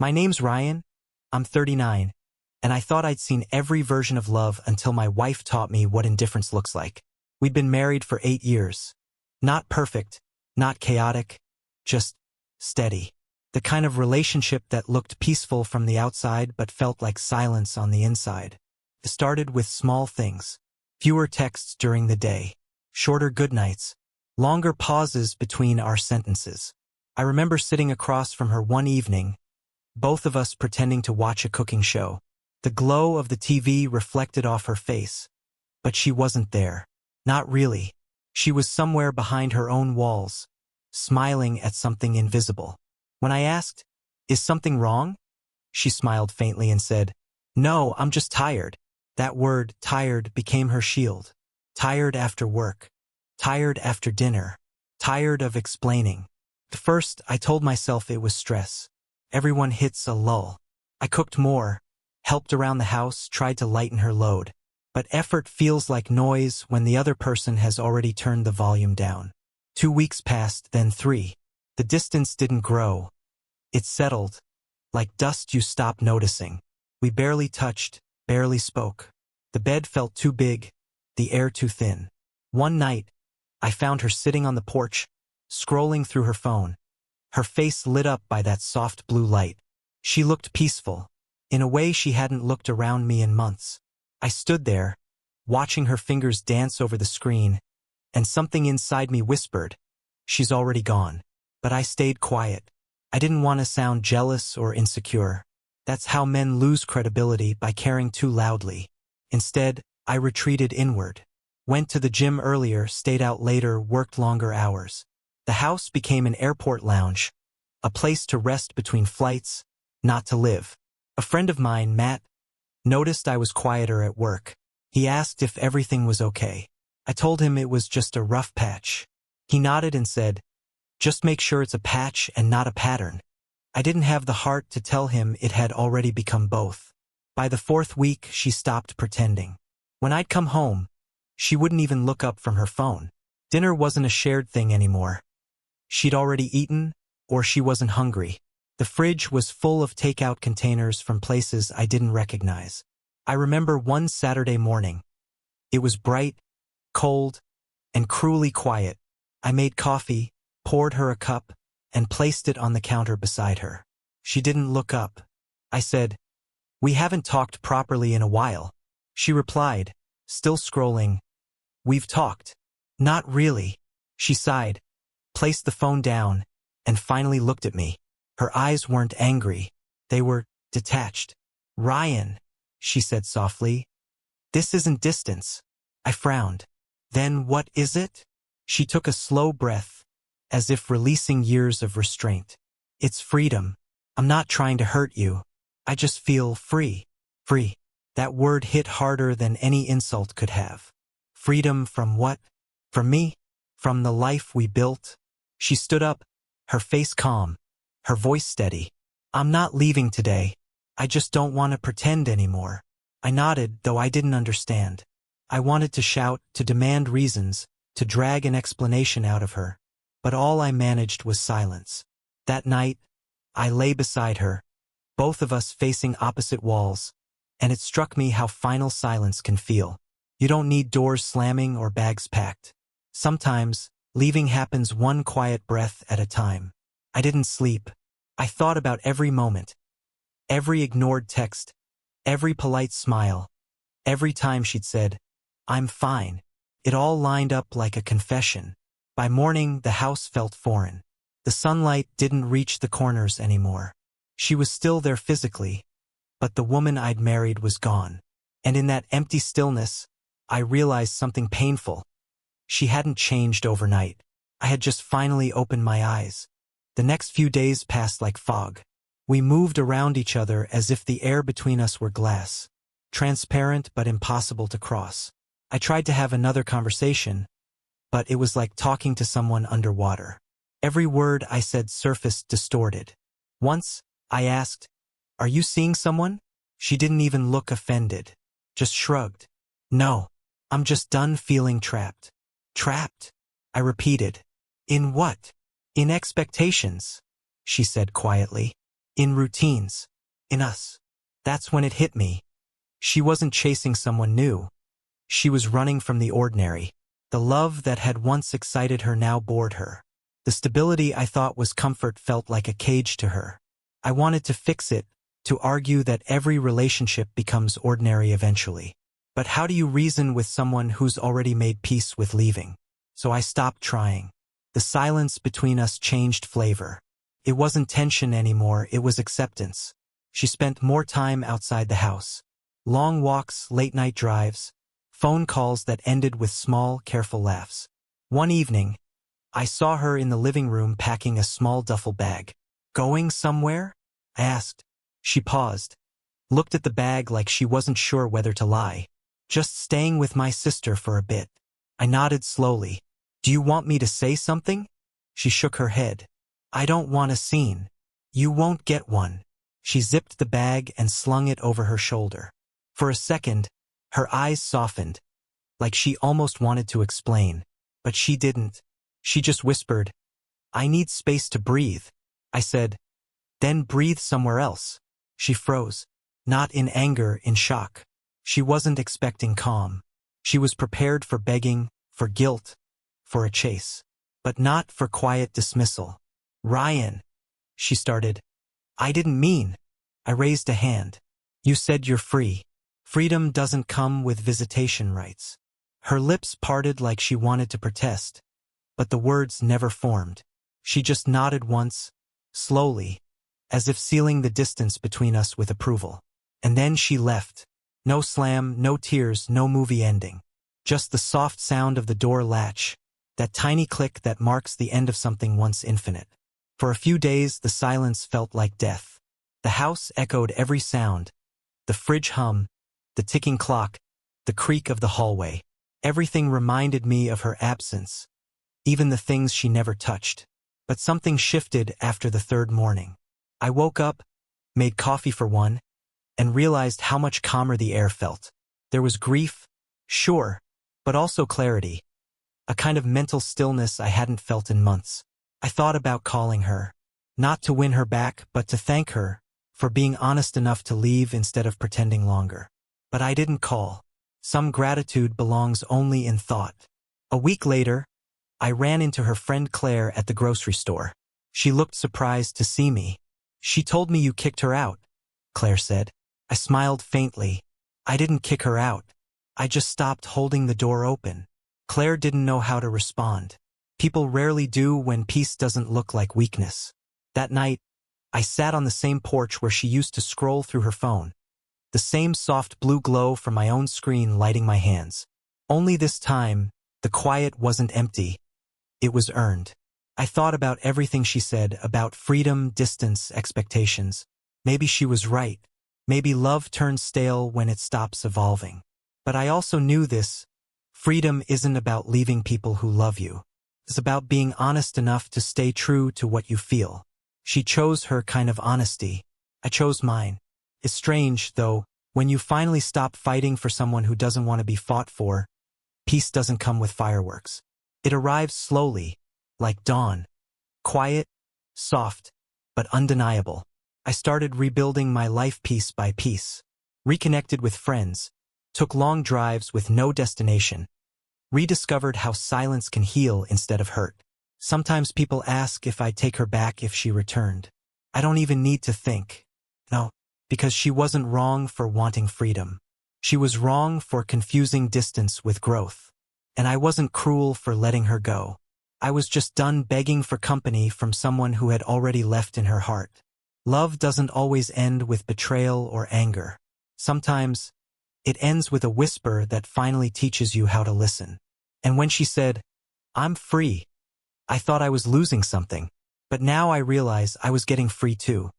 My name's Ryan. I'm 39, and I thought I'd seen every version of love until my wife taught me what indifference looks like. We'd been married for 8 years. Not perfect, not chaotic, just steady. The kind of relationship that looked peaceful from the outside but felt like silence on the inside. It started with small things. Fewer texts during the day. Shorter goodnights. Longer pauses between our sentences. I remember sitting across from her one evening, both of us pretending to watch a cooking show. The glow of the TV reflected off her face. But she wasn't there. Not really. She was somewhere behind her own walls, smiling at something invisible. When I asked, "Is something wrong?" she smiled faintly and said, "No, I'm just tired." That word, tired, became her shield. Tired after work. Tired after dinner. Tired of explaining. At first, I told myself it was stress. Everyone hits a lull. I cooked more, helped around the house, tried to lighten her load. But effort feels like noise when the other person has already turned the volume down. 2 weeks passed, then 3. The distance didn't grow. It settled, like dust you stop noticing. We barely touched, barely spoke. The bed felt too big, the air too thin. One night, I found her sitting on the porch, scrolling through her phone. Her face lit up by that soft blue light. She looked peaceful, in a way she hadn't looked around me in months. I stood there, watching her fingers dance over the screen, and something inside me whispered, "She's already gone." But I stayed quiet. I didn't want to sound jealous or insecure. That's how men lose credibility, by caring too loudly. Instead, I retreated inward. Went to the gym earlier, stayed out later, worked longer hours. The house became an airport lounge, a place to rest between flights, not to live. A friend of mine, Matt, noticed I was quieter at work. He asked if everything was okay. I told him it was just a rough patch. He nodded and said, "Just make sure it's a patch and not a pattern." I didn't have the heart to tell him it had already become both. By the 4th week, she stopped pretending. When I'd come home, she wouldn't even look up from her phone. Dinner wasn't a shared thing anymore. She'd already eaten, or she wasn't hungry. The fridge was full of takeout containers from places I didn't recognize. I remember one Saturday morning. It was bright, cold, and cruelly quiet. I made coffee, poured her a cup, and placed it on the counter beside her. She didn't look up. I said, "We haven't talked properly in a while." She replied, still scrolling, "We've talked." "Not really." She sighed, placed the phone down, and finally looked at me. Her eyes weren't angry. They were detached. "Ryan," she said softly, "this isn't distance." I frowned. "Then what is it?" She took a slow breath, as if releasing years of restraint. "It's freedom. I'm not trying to hurt you. I just feel free." Free. That word hit harder than any insult could have. Freedom from what? From me? From the life we built? She stood up, her face calm, her voice steady. "I'm not leaving today. I just don't want to pretend anymore." I nodded, though I didn't understand. I wanted to shout, to demand reasons, to drag an explanation out of her. But all I managed was silence. That night, I lay beside her, both of us facing opposite walls, and it struck me how final silence can feel. You don't need doors slamming or bags packed. Sometimes, leaving happens one quiet breath at a time. I didn't sleep. I thought about every moment, every ignored text, every polite smile, every time she'd said, "I'm fine." It all lined up like a confession. By morning, the house felt foreign. The sunlight didn't reach the corners anymore. She was still there physically, but the woman I'd married was gone. And in that empty stillness, I realized something painful. She hadn't changed overnight. I had just finally opened my eyes. The next few days passed like fog. We moved around each other as if the air between us were glass, transparent but impossible to cross. I tried to have another conversation, but it was like talking to someone underwater. Every word I said surfaced distorted. Once, I asked, "Are you seeing someone?" She didn't even look offended, just shrugged. "No, I'm just done feeling trapped." "Trapped?" I repeated. "In what?" "In expectations," she said quietly. In routines. In us. That's when it hit me. She wasn't chasing someone new. She was running from the ordinary. The love that had once excited her now bored her. The stability I thought was comfort felt like a cage to her. I wanted to fix it, to argue that every relationship becomes ordinary eventually. But how do you reason with someone who's already made peace with leaving? So I stopped trying. The silence between us changed flavor. It wasn't tension anymore, it was acceptance. She spent more time outside the house. Long walks, late-night drives, phone calls that ended with small, careful laughs. One evening, I saw her in the living room packing a small duffel bag. Going somewhere? I asked. She paused, looked at the bag like she wasn't sure whether to lie. Just staying with my sister for a bit. I nodded slowly. Do you want me to say something? She shook her head. I don't want a scene. You won't get one. She zipped the bag and slung it over her shoulder. For a second, her eyes softened, like she almost wanted to explain. But she didn't. She just whispered, I need space to breathe. I said, then breathe somewhere else. She froze, not in anger, in shock. She wasn't expecting calm. She was prepared for begging, for guilt, for a chase. But not for quiet dismissal. Ryan, she started. I didn't mean. I raised a hand. You said you're free. Freedom doesn't come with visitation rights. Her lips parted like she wanted to protest, but the words never formed. She just nodded once, slowly, as if sealing the distance between us with approval. And then she left. No slam, no tears, no movie ending. Just the soft sound of the door latch, that tiny click that marks the end of something once infinite. For a few days, the silence felt like death. The house echoed every sound. The fridge hum, the ticking clock, the creak of the hallway. Everything reminded me of her absence, even the things she never touched. But something shifted after the third morning. I woke up, made coffee for one, and realized how much calmer the air felt. There was grief, sure, but also clarity. A kind of mental stillness I hadn't felt in months. I thought about calling her. Not to win her back, but to thank her for being honest enough to leave instead of pretending longer. But I didn't call. Some gratitude belongs only in thought. A week later, I ran into her friend Claire at the grocery store. She looked surprised to see me. She told me you kicked her out, Claire said. I smiled faintly. I didn't kick her out. I just stopped holding the door open. Claire didn't know how to respond. People rarely do when peace doesn't look like weakness. That night, I sat on the same porch where she used to scroll through her phone. The same soft blue glow from my own screen lighting my hands. Only this time, the quiet wasn't empty. It was earned. I thought about everything she said, about freedom, distance, expectations. Maybe she was right. Maybe love turns stale when it stops evolving. But I also knew this. Freedom isn't about leaving people who love you. It's about being honest enough to stay true to what you feel. She chose her kind of honesty. I chose mine. It's strange, though, when you finally stop fighting for someone who doesn't want to be fought for, peace doesn't come with fireworks. It arrives slowly, like dawn. Quiet, soft, but undeniable. I started rebuilding my life piece by piece. Reconnected with friends. Took long drives with no destination. Rediscovered how silence can heal instead of hurt. Sometimes people ask if I'd take her back if she returned. I don't even need to think. No, because she wasn't wrong for wanting freedom. She was wrong for confusing distance with growth. And I wasn't cruel for letting her go. I was just done begging for company from someone who had already left in her heart. Love doesn't always end with betrayal or anger. Sometimes, it ends with a whisper that finally teaches you how to listen. And when she said, I'm free, I thought I was losing something. But now I realize I was getting free too.